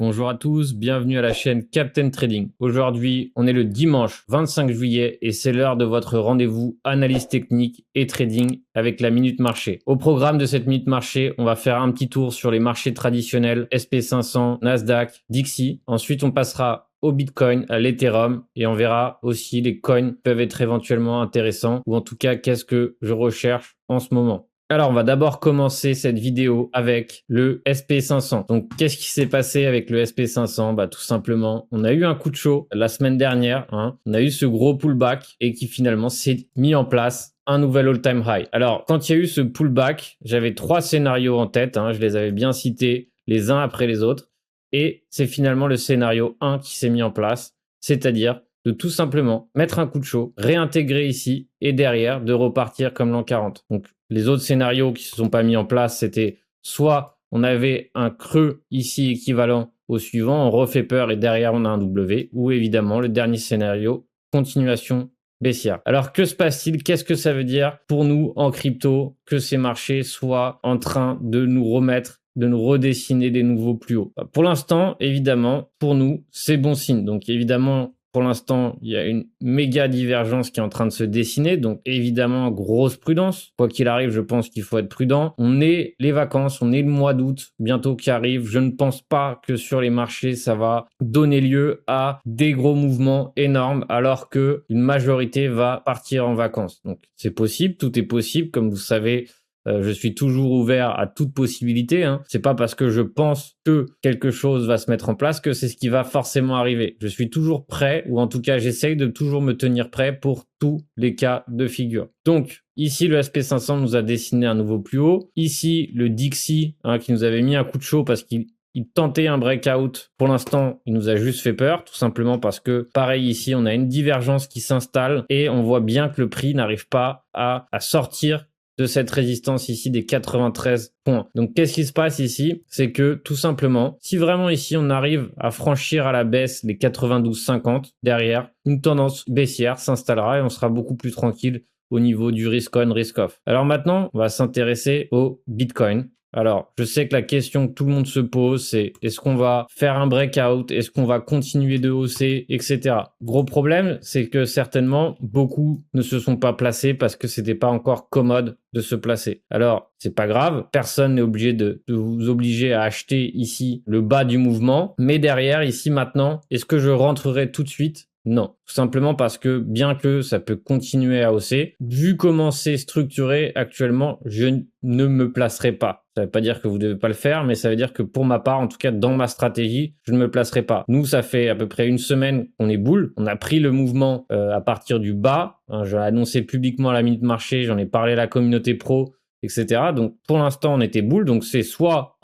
Bonjour à tous, bienvenue à la chaîne Captain Trading. Aujourd'hui, on est le dimanche 25 juillet et c'est l'heure de votre rendez-vous analyse technique et trading avec la Minute Marché. Au programme de cette Minute Marché, on va faire un petit tour sur les marchés traditionnels, SP500, Nasdaq, Dixie. Ensuite, on passera au Bitcoin, à l'Ethereum et on verra aussi les coins peuvent être éventuellement intéressants ou en tout cas qu'est-ce que je recherche en ce moment. Alors, on va d'abord commencer cette vidéo avec le SP500. Donc, qu'est-ce qui s'est passé avec le SP500? Tout simplement, on a eu un coup de chaud la semaine dernière. On a eu ce gros pullback et qui finalement s'est mis en place un nouvel all-time high. Alors, quand il y a eu ce pullback, j'avais 3 scénarios en tête. Je les avais bien cités les uns après les autres. Et c'est finalement le scénario 1 qui s'est mis en place, c'est-à-dire de tout simplement mettre un coup de chaud, réintégrer ici et derrière de repartir comme l'an 40. Donc, les autres scénarios qui ne se sont pas mis en place, c'était soit on avait un creux ici équivalent au suivant, on refait peur et derrière on a un W, ou évidemment le dernier scénario, continuation baissière. Alors que se passe-t-il? Qu'est-ce que ça veut dire pour nous en crypto que ces marchés soient en train de nous remettre, de nous redessiner des nouveaux plus hauts? Pour l'instant, évidemment, pour nous, c'est bon signe. Donc évidemment, pour l'instant, il y a une méga divergence qui est en train de se dessiner. Donc, évidemment, grosse prudence. Quoi qu'il arrive, je pense qu'il faut être prudent. On est les vacances, on est le mois d'août bientôt qui arrive. Je ne pense pas que sur les marchés, ça va donner lieu à des gros mouvements énormes alors que une majorité va partir en vacances. Donc, c'est possible, tout est possible. Comme vous savez, je suis toujours ouvert à toute possibilité. C'est pas parce que je pense que quelque chose va se mettre en place que c'est ce qui va forcément arriver. Je suis toujours prêt, ou en tout cas, j'essaye de toujours me tenir prêt pour tous les cas de figure. Donc, ici, le SP500 nous a dessiné un nouveau plus haut. Ici, le Dixie, qui nous avait mis un coup de chaud parce qu'il tentait un breakout. Pour l'instant, il nous a juste fait peur, tout simplement parce que, pareil ici, on a une divergence qui s'installe et on voit bien que le prix n'arrive pas à sortir de cette résistance ici des 93 points. Donc, qu'est-ce qui se passe ici? C'est que, tout simplement, si vraiment ici, on arrive à franchir à la baisse les 92,50, derrière, une tendance baissière s'installera et on sera beaucoup plus tranquille au niveau du risk on, risk off. Alors maintenant, on va s'intéresser au Bitcoin. Alors, je sais que la question que tout le monde se pose, c'est est-ce qu'on va faire un breakout? Est-ce qu'on va continuer de hausser, etc. Gros problème, c'est que certainement, beaucoup ne se sont pas placés parce que c'était pas encore commode de se placer. Alors, c'est pas grave, personne n'est obligé de vous obliger à acheter ici le bas du mouvement, mais derrière, ici maintenant, est-ce que je rentrerai tout de suite? Non, tout simplement parce que bien que ça peut continuer à hausser, vu comment c'est structuré actuellement, je ne me placerai pas. Ça ne veut pas dire que vous ne devez pas le faire, mais ça veut dire que pour ma part, en tout cas dans ma stratégie, je ne me placerai pas. Nous, ça fait à peu près une semaine qu'on est bull. On a pris le mouvement à partir du bas. J'ai annoncé publiquement à la Minute Marché, j'en ai parlé à la communauté pro, etc. Donc pour l'instant, on était bull. Donc c'est soit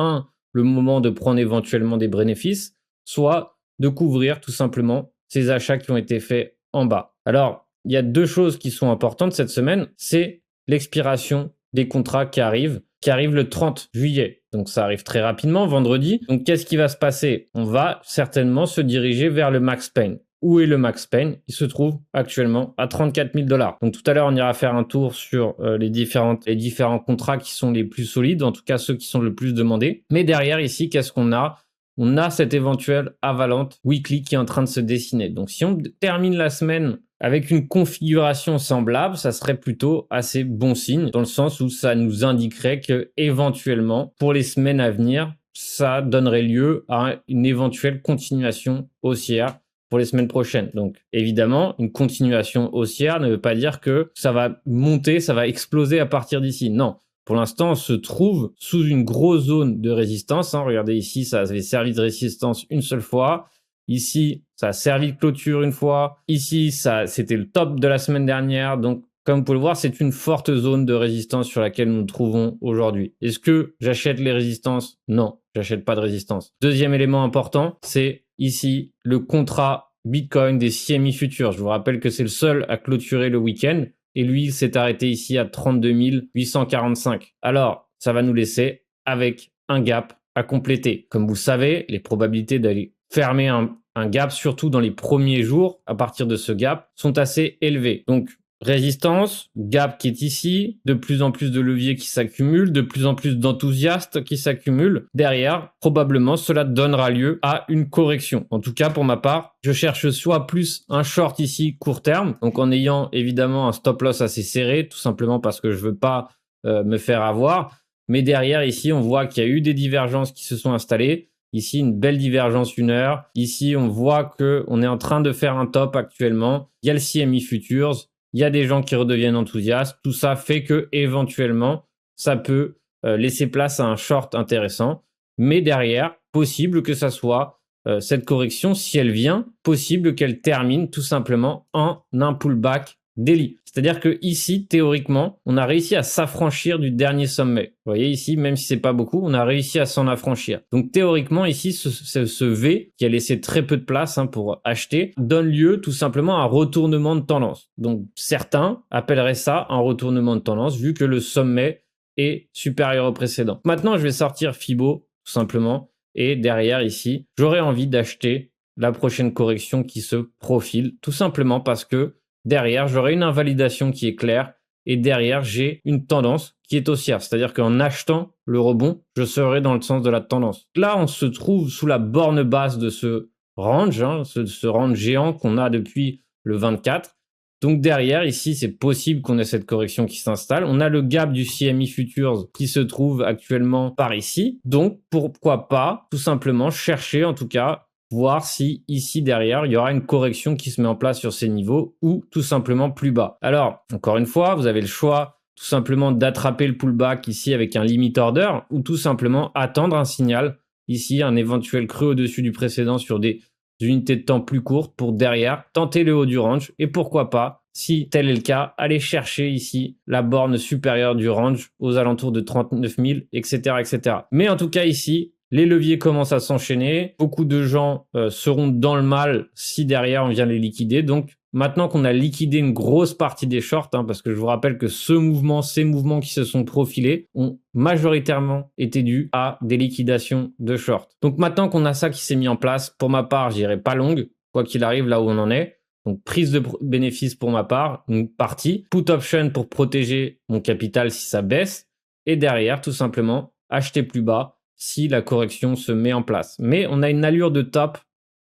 le moment de prendre éventuellement des bénéfices, soit de couvrir tout simplement ces achats qui ont été faits en bas. Alors, il y a 2 choses qui sont importantes cette semaine, c'est l'expiration des contrats qui arrivent le 30 juillet. Donc, ça arrive très rapidement, vendredi. Donc, qu'est-ce qui va se passer? On va certainement se diriger vers le Max Pain. Où est le Max Pain? Il se trouve actuellement à 34 000 $. Donc, tout à l'heure, on ira faire un tour sur les différents contrats qui sont les plus solides, en tout cas ceux qui sont le plus demandés. Mais derrière, ici, qu'est-ce qu'on a? On a cette éventuelle Avalante Weekly qui est en train de se dessiner. Donc, si on termine la semaine avec une configuration semblable, ça serait plutôt assez bon signe, dans le sens où ça nous indiquerait que éventuellement, pour les semaines à venir, ça donnerait lieu à une éventuelle continuation haussière pour les semaines prochaines. Donc, évidemment, une continuation haussière ne veut pas dire que ça va monter, ça va exploser à partir d'ici. Non. Pour l'instant, on se trouve sous une grosse zone de résistance. Regardez ici, ça avait servi de résistance une seule fois. Ici, ça a servi de clôture une fois. Ici, c'était le top de la semaine dernière. Donc, comme vous pouvez le voir, c'est une forte zone de résistance sur laquelle nous nous trouvons aujourd'hui. Est-ce que j'achète les résistances? Non, j'achète pas de résistance. Deuxième élément important, c'est ici le contrat Bitcoin des CME Futures. Je vous rappelle que c'est le seul à clôturer le week-end. Et lui, il s'est arrêté ici à 32 845. Alors, ça va nous laisser avec un gap à compléter. Comme vous le savez, les probabilités d'aller fermer un gap, surtout dans les premiers jours, à partir de ce gap, sont assez élevées. Donc, résistance, gap qui est ici, de plus en plus de leviers qui s'accumulent, de plus en plus d'enthousiastes qui s'accumulent. Derrière, probablement, cela donnera lieu à une correction. En tout cas, pour ma part, je cherche soit plus un short ici court terme, donc en ayant évidemment un stop loss assez serré, tout simplement parce que je veux pas me faire avoir. Mais derrière, ici, on voit qu'il y a eu des divergences qui se sont installées. Ici, une belle divergence 1 heure. Ici, on voit qu'on est en train de faire un top actuellement. Il y a le CME Futures. Il y a des gens qui redeviennent enthousiastes. Tout ça fait que éventuellement, ça peut laisser place à un short intéressant. Mais derrière, possible que ça soit cette correction, si elle vient, possible qu'elle termine tout simplement en un pullback daily. C'est-à-dire que ici, théoriquement, on a réussi à s'affranchir du dernier sommet. Vous voyez ici, même si c'est pas beaucoup, on a réussi à s'en affranchir. Donc théoriquement, ici, ce V qui a laissé très peu de place pour acheter donne lieu tout simplement à un retournement de tendance. Donc certains appelleraient ça un retournement de tendance vu que le sommet est supérieur au précédent. Maintenant, je vais sortir Fibo tout simplement et derrière ici, j'aurais envie d'acheter la prochaine correction qui se profile tout simplement parce que derrière, j'aurai une invalidation qui est claire et derrière, j'ai une tendance qui est haussière. C'est-à-dire qu'en achetant le rebond, je serai dans le sens de la tendance. Là, on se trouve sous la borne basse de ce range, ce range géant qu'on a depuis le 24. Donc derrière, ici, c'est possible qu'on ait cette correction qui s'installe. On a le gap du CME Futures qui se trouve actuellement par ici. Donc, pourquoi pas tout simplement chercher, en tout cas, voir si ici derrière, il y aura une correction qui se met en place sur ces niveaux ou tout simplement plus bas. Alors, encore une fois, vous avez le choix tout simplement d'attraper le pullback ici avec un limit order ou tout simplement attendre un signal, ici un éventuel creux au-dessus du précédent sur des unités de temps plus courtes pour derrière tenter le haut du range et pourquoi pas, si tel est le cas, aller chercher ici la borne supérieure du range aux alentours de 39 000, etc., etc. Mais en tout cas ici, les leviers commencent à s'enchaîner. Beaucoup de gens seront dans le mal si derrière on vient les liquider. Donc maintenant qu'on a liquidé une grosse partie des shorts, parce que je vous rappelle que ces mouvements qui se sont profilés ont majoritairement été dus à des liquidations de shorts. Donc maintenant qu'on a ça qui s'est mis en place, pour ma part, j'irai pas longue, quoi qu'il arrive là où on en est. Donc prise de bénéfice pour ma part, une partie. Put option pour protéger mon capital si ça baisse. Et derrière, tout simplement, acheter plus bas si la correction se met en place. Mais on a une allure de top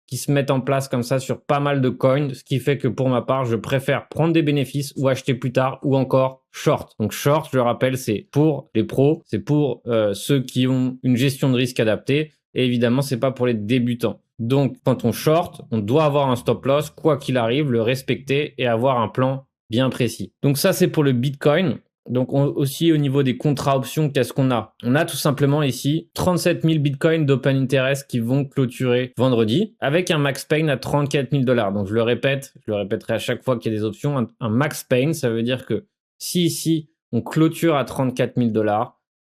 qui se met en place comme ça sur pas mal de coins, ce qui fait que pour ma part, je préfère prendre des bénéfices ou acheter plus tard ou encore short. Donc short, je le rappelle, c'est pour les pros, c'est pour ceux qui ont une gestion de risque adaptée et évidemment, c'est pas pour les débutants. Donc quand on short, on doit avoir un stop loss, quoi qu'il arrive, le respecter et avoir un plan bien précis. Donc ça, c'est pour le Bitcoin. Donc aussi au niveau des contrats options, qu'est-ce qu'on a? On a tout simplement ici 37 000 bitcoins d'open interest qui vont clôturer vendredi avec un max pain à 34 000 $. Donc je le répéterai à chaque fois qu'il y a des options. Un max pain, ça veut dire que si ici on clôture à 34 000 $,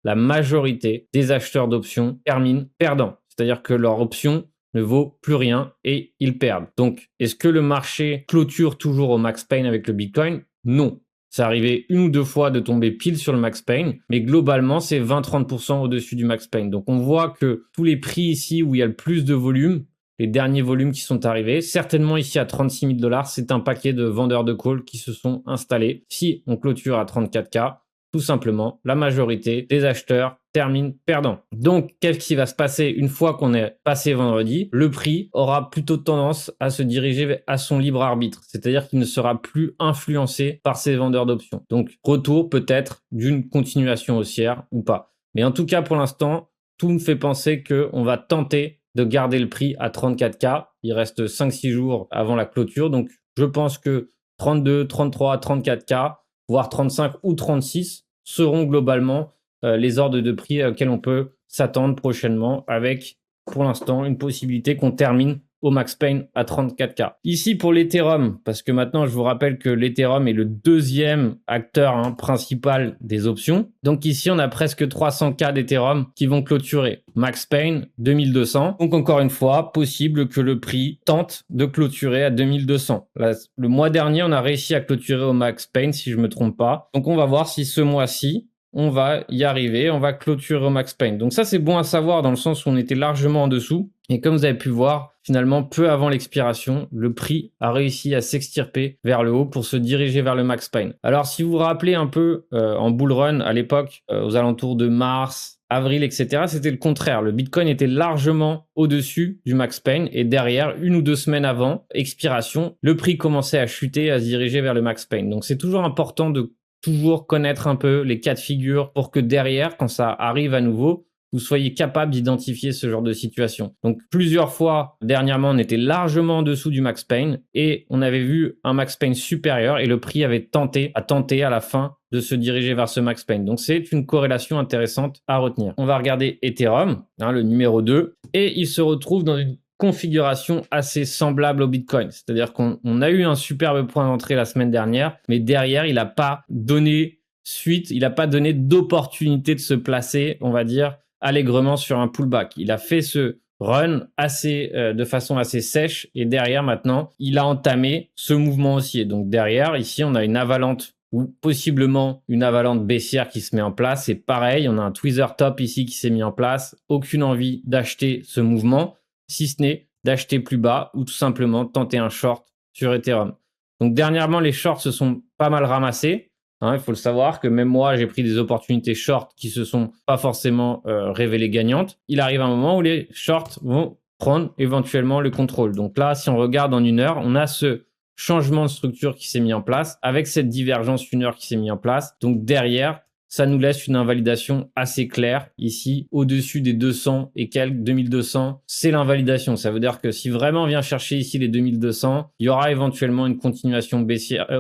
la majorité des acheteurs d'options terminent perdants. C'est-à-dire que leur option ne vaut plus rien et ils perdent. Donc est-ce que le marché clôture toujours au max pain avec le bitcoin? Non. C'est arrivé une ou deux fois de tomber pile sur le max pain, mais globalement, c'est 20-30% au-dessus du max pain. Donc, on voit que tous les prix ici où il y a le plus de volume, les derniers volumes qui sont arrivés, certainement ici à 36 000 $, c'est un paquet de vendeurs de call qui se sont installés. Si on clôture à 34K, tout simplement, la majorité des acheteurs terminent perdants. Donc, qu'est-ce qui va se passer une fois qu'on est passé vendredi? Le prix aura plutôt tendance à se diriger à son libre arbitre, c'est-à-dire qu'il ne sera plus influencé par ces vendeurs d'options. Donc, retour peut-être d'une continuation haussière ou pas. Mais en tout cas, pour l'instant, tout me fait penser qu'on va tenter de garder le prix à 34K. Il reste 5-6 jours avant la clôture. Donc, je pense que 32, 33, 34K, voire 35 ou 36 seront globalement les ordres de prix auxquels on peut s'attendre prochainement avec, pour l'instant, une possibilité qu'on termine au max pain à 34K. Ici pour l'Ethereum, parce que maintenant je vous rappelle que l'Ethereum est le deuxième acteur principal des options. Donc ici on a presque 300K d'Ethereum qui vont clôturer. Max pain 2200. Donc encore une fois, possible que le prix tente de clôturer à 2200. Là, le mois dernier on a réussi à clôturer au max pain si je me trompe pas. Donc on va voir si ce mois-ci on va y arriver, on va clôturer au max pain. Donc ça, c'est bon à savoir dans le sens où on était largement en dessous. Et comme vous avez pu voir, finalement, peu avant l'expiration, le prix a réussi à s'extirper vers le haut pour se diriger vers le max pain. Alors, si vous vous rappelez un peu en bull run à l'époque, aux alentours de mars, avril, etc., c'était le contraire. Le Bitcoin était largement au-dessus du max pain et derrière, 1 ou 2 semaines avant expiration, le prix commençait à chuter, à se diriger vers le max pain. Donc, c'est toujours important de toujours connaître un peu les cas de figure pour que derrière, quand ça arrive à nouveau, vous soyez capable d'identifier ce genre de situation. Donc, plusieurs fois, dernièrement, on était largement en dessous du max pain et on avait vu un max pain supérieur et le prix avait tenté à la fin de se diriger vers ce max pain. Donc, c'est une corrélation intéressante à retenir. On va regarder Ethereum, le numéro 2, et il se retrouve dans une configuration assez semblable au Bitcoin. C'est-à-dire qu'on a eu un superbe point d'entrée la semaine dernière, mais derrière, il n'a pas donné suite, il n'a pas donné d'opportunité de se placer, on va dire, allègrement sur un pullback. Il a fait ce run de façon assez sèche et derrière maintenant, il a entamé ce mouvement haussier. Donc derrière, ici, on a une avalante ou possiblement une avalante baissière qui se met en place. Et pareil, on a un tweezer top ici qui s'est mis en place. Aucune envie d'acheter ce mouvement, si ce n'est d'acheter plus bas ou tout simplement tenter un short sur Ethereum. Donc dernièrement, les shorts se sont pas mal ramassés. Il faut le savoir que même moi, j'ai pris des opportunités short qui se sont pas forcément révélées gagnantes. Il arrive un moment où les shorts vont prendre éventuellement le contrôle. Donc là, si on regarde en 1 heure, on a ce changement de structure qui s'est mis en place avec cette divergence 1 heure qui s'est mis en place. Donc derrière, ça nous laisse une invalidation assez claire ici, au-dessus des 200 et quelques, 2200, c'est l'invalidation. Ça veut dire que si vraiment on vient chercher ici les 2200, il y aura éventuellement une continuation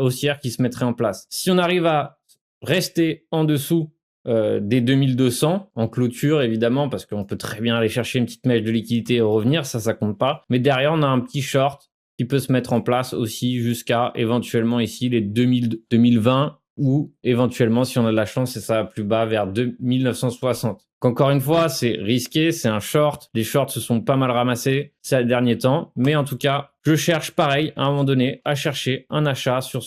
haussière qui se mettrait en place. Si on arrive à rester en dessous des 2200 en clôture, évidemment, parce qu'on peut très bien aller chercher une petite mèche de liquidité et revenir, ça compte pas. Mais derrière, on a un petit short qui peut se mettre en place aussi jusqu'à éventuellement ici les 2020 ou éventuellement, si on a de la chance, c'est ça plus bas vers 1960. Encore une fois, c'est risqué, c'est un short. Les shorts se sont pas mal ramassés ces derniers temps. Mais en tout cas, je cherche pareil à un moment donné à chercher un achat sur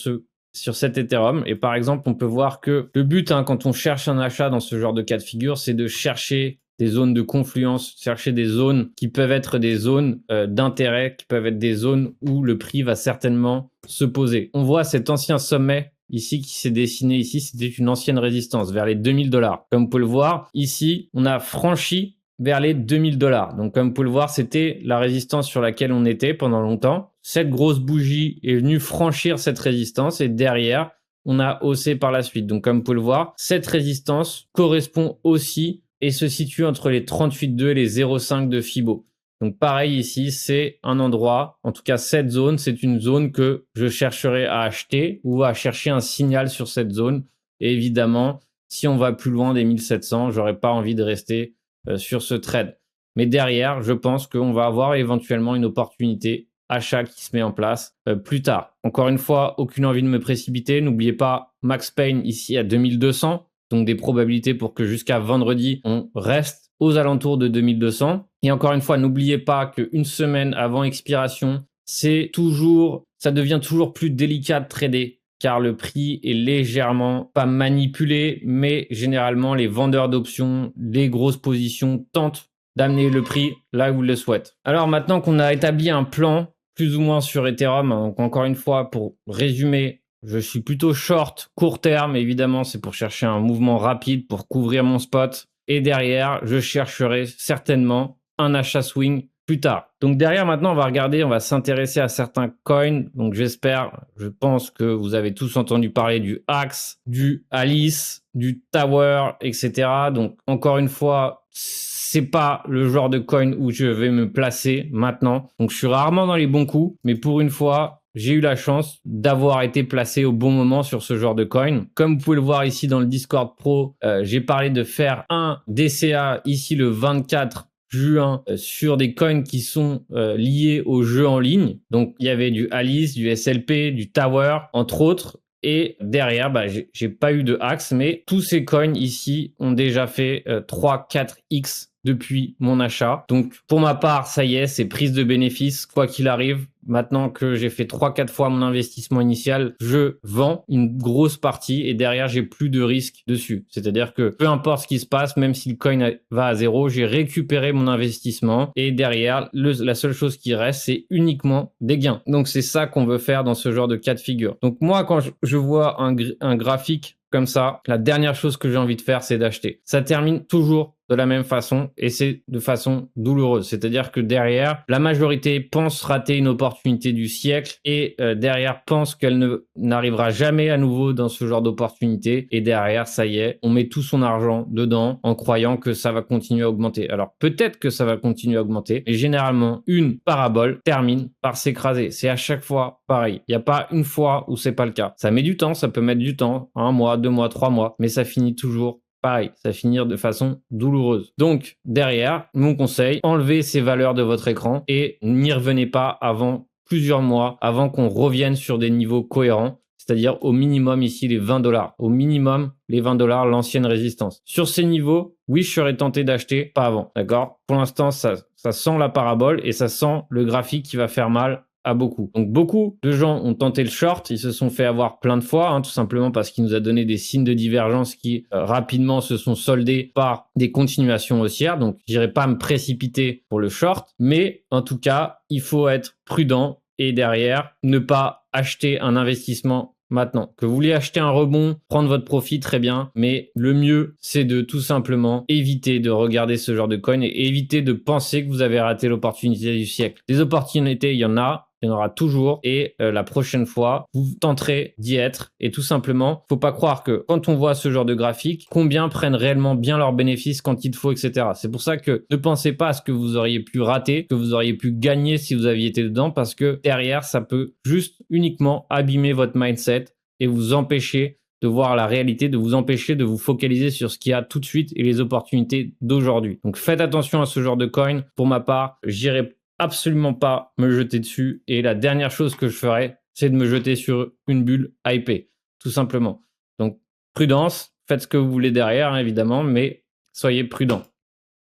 cet Ethereum. Et par exemple, on peut voir que le but, quand on cherche un achat dans ce genre de cas de figure, c'est de chercher des zones de confluence, chercher des zones qui peuvent être des zones d'intérêt, qui peuvent être des zones où le prix va certainement se poser. On voit cet ancien sommet ici qui s'est dessiné ici, c'était une ancienne résistance vers les $2000. Comme vous pouvez le voir, ici, on a franchi vers les $2000. Donc, comme vous pouvez le voir, c'était la résistance sur laquelle on était pendant longtemps. Cette grosse bougie est venue franchir cette résistance et derrière, on a haussé par la suite. Donc, comme vous pouvez le voir, cette résistance correspond aussi et se situe entre les 38,2 et les 0,5 de Fibo. Donc pareil ici, c'est un endroit, en tout cas cette zone, c'est une zone que je chercherai à acheter ou à chercher un signal sur cette zone. Et évidemment, si on va plus loin des 1700, j'aurais pas envie de rester sur ce trade. Mais derrière, je pense qu'on va avoir éventuellement une opportunité achat qui se met en place plus tard. Encore une fois, aucune envie de me précipiter. N'oubliez pas Max Pain ici à 2200. Donc des probabilités pour que jusqu'à vendredi, on reste aux alentours de 2200. Et encore une fois, n'oubliez pas qu'une semaine avant expiration, ça devient toujours plus délicat de trader car le prix est légèrement pas manipulé, mais généralement les vendeurs d'options, les grosses positions tentent d'amener le prix là où ils le souhaitent. Alors maintenant qu'on a établi un plan plus ou moins sur Ethereum, donc encore une fois pour résumer, je suis plutôt short, court terme, évidemment, c'est pour chercher un mouvement rapide pour couvrir mon spot. Et derrière, je chercherai certainement un achat swing plus tard. Donc derrière, maintenant, on va s'intéresser à certains coins. Donc je pense que vous avez tous entendu parler du Axe, du Alice, du Tower, etc. Donc encore une fois, c'est pas le genre de coin où je vais me placer maintenant. Donc je suis rarement dans les bons coups, mais pour une fois, j'ai eu la chance d'avoir été placé au bon moment sur ce genre de coin. Comme vous pouvez le voir ici dans le Discord Pro, j'ai parlé de faire un DCA ici le 24 juin sur des coins qui sont liés aux jeux en ligne. Donc, il y avait du Alice, du SLP, du Tower, entre autres. Et derrière, j'ai pas eu de Axe, mais tous ces coins ici ont déjà fait 3-4x depuis mon achat. Donc, pour ma part, ça y est, c'est prise de bénéfice. Quoi qu'il arrive, maintenant que j'ai fait 3-4 fois mon investissement initial, je vends une grosse partie et derrière, j'ai plus de risque dessus. C'est-à-dire que peu importe ce qui se passe, même si le coin va à zéro, j'ai récupéré mon investissement et derrière, la seule chose qui reste, c'est uniquement des gains. Donc, c'est ça qu'on veut faire dans ce genre de cas de figure. Donc, moi, quand je vois un graphique comme ça, la dernière chose que j'ai envie de faire, c'est d'acheter. Ça termine toujours de la même façon et c'est de façon douloureuse. C'est-à-dire que derrière, la majorité pense rater une opportunité du siècle et derrière pense qu'elle n'arrivera jamais à nouveau dans ce genre d'opportunité et derrière, ça y est, on met tout son argent dedans en croyant que ça va continuer à augmenter. Alors peut-être que ça va continuer à augmenter, mais généralement, une parabole termine par s'écraser. C'est à chaque fois pareil. Il n'y a pas une fois où c'est pas le cas. Ça met du temps, ça peut mettre du temps, 1 mois, 2 mois, 3 mois, mais ça finit toujours pareil, ça finit de façon douloureuse. Donc, derrière, mon conseil, enlevez ces valeurs de votre écran et n'y revenez pas avant plusieurs mois, avant qu'on revienne sur des niveaux cohérents, c'est-à-dire au minimum ici les $20. Au minimum, les $20, l'ancienne résistance. Sur ces niveaux, oui, je serais tenté d'acheter, pas avant, d'accord? Pour l'instant, ça sent la parabole et ça sent le graphique qui va faire mal à beaucoup. Donc beaucoup de gens ont tenté le short, ils se sont fait avoir plein de fois, tout simplement parce qu'il nous a donné des signes de divergence qui rapidement se sont soldés par des continuations haussières. Donc j'irai pas me précipiter pour le short, mais en tout cas, il faut être prudent et derrière, ne pas acheter un investissement maintenant. Que vous voulez acheter un rebond, prendre votre profit, très bien, mais le mieux, c'est de tout simplement éviter de regarder ce genre de coin et éviter de penser que vous avez raté l'opportunité du siècle. Des opportunités, il y en aura toujours et la prochaine fois, vous tenterez d'y être et tout simplement, faut pas croire que quand on voit ce genre de graphique, combien prennent réellement bien leurs bénéfices quand il faut, etc. C'est pour ça que ne pensez pas à ce que vous auriez pu rater, que vous auriez pu gagner si vous aviez été dedans parce que derrière, ça peut juste uniquement abîmer votre mindset et vous empêcher de voir la réalité, de vous empêcher de vous focaliser sur ce qu'il y a tout de suite et les opportunités d'aujourd'hui. Donc faites attention à ce genre de coin. Pour ma part, j'irai absolument pas me jeter dessus et la dernière chose que je ferai, c'est de me jeter sur une bulle hypée, tout simplement. Donc prudence, faites ce que vous voulez derrière, évidemment, mais soyez prudent.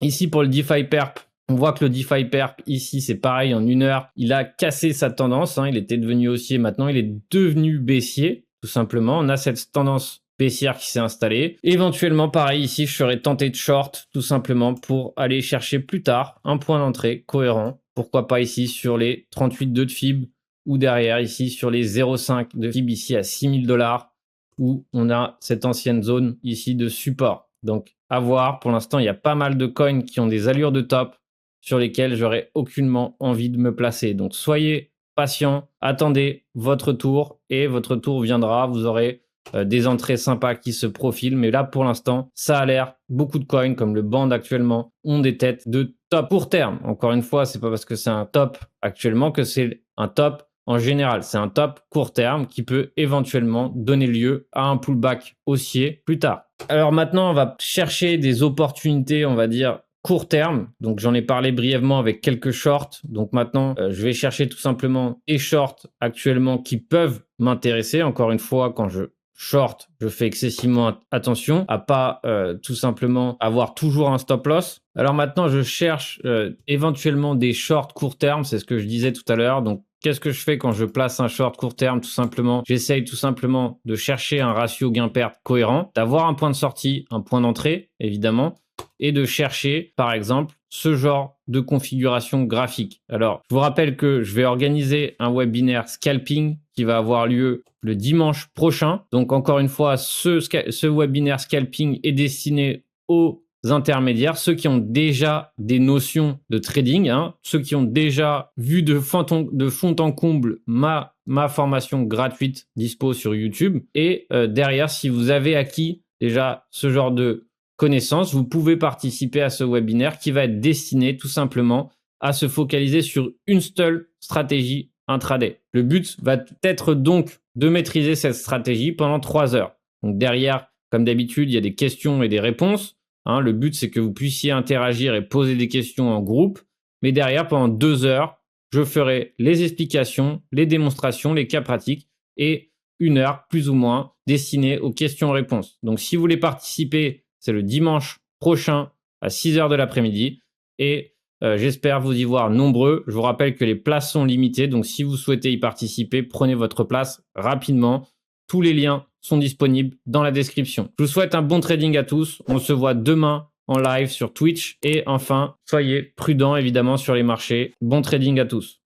Ici pour le DeFi Perp, on voit que le DeFi Perp, ici, c'est pareil, en 1 heure, il a cassé sa tendance, il était devenu haussier, maintenant il est devenu baissier, tout simplement. On a cette tendance baissière qui s'est installée. Éventuellement, pareil, ici, je serais tenté de short, tout simplement, pour aller chercher plus tard un point d'entrée cohérent. Pourquoi pas ici sur les 38,2 de FIB ou derrière ici sur les 0,5 de FIB ici à $6 000 où on a cette ancienne zone ici de support. Donc, à voir. Pour l'instant, il y a pas mal de coins qui ont des allures de top sur lesquels j'aurais aucunement envie de me placer. Donc, soyez patient, attendez votre tour et votre tour viendra. Vous aurez des entrées sympas qui se profilent. Mais là, pour l'instant, ça a l'air. Beaucoup de coins, comme le Band actuellement, ont des têtes de top court terme. Encore une fois, c'est pas parce que c'est un top actuellement que c'est un top en général. C'est un top court terme qui peut éventuellement donner lieu à un pullback haussier plus tard. Alors maintenant, on va chercher des opportunités, on va dire, court terme. Donc, j'en ai parlé brièvement avec quelques shorts. Donc maintenant, je vais chercher tout simplement des shorts actuellement qui peuvent m'intéresser. Encore une fois, quand je short, je fais excessivement attention à pas tout simplement avoir toujours un stop loss. Alors maintenant, je cherche éventuellement des shorts court terme. C'est ce que je disais tout à l'heure. Donc, qu'est-ce que je fais quand je place un short court terme? Tout simplement, j'essaye tout simplement de chercher un ratio gain-perte cohérent, d'avoir un point de sortie, un point d'entrée, évidemment, et de chercher, par exemple, ce genre de configuration graphique. Alors, je vous rappelle que je vais organiser un webinaire scalping qui va avoir lieu le dimanche prochain. Donc, encore une fois, ce webinaire scalping est destiné aux intermédiaires, ceux qui ont déjà des notions de trading, ceux qui ont déjà vu de fond en comble ma formation gratuite dispo sur YouTube. Et derrière, si vous avez acquis déjà ce genre de connaissances, vous pouvez participer à ce webinaire qui va être destiné tout simplement à se focaliser sur une seule stratégie intraday. Le but va être donc de maîtriser cette stratégie pendant 3 heures. Donc derrière, comme d'habitude, il y a des questions et des réponses. Le but, c'est que vous puissiez interagir et poser des questions en groupe. Mais derrière, pendant 2 heures, je ferai les explications, les démonstrations, les cas pratiques et 1 heure, plus ou moins, destinée aux questions-réponses. Donc, si vous voulez participer, c'est le dimanche prochain à 6 heures de l'après-midi. Et J'espère vous y voir nombreux. Je vous rappelle que les places sont limitées, donc si vous souhaitez y participer, prenez votre place rapidement. Tous les liens sont disponibles dans la description. Je vous souhaite un bon trading à tous. On se voit demain en live sur Twitch. Et enfin, soyez prudents évidemment sur les marchés. Bon trading à tous.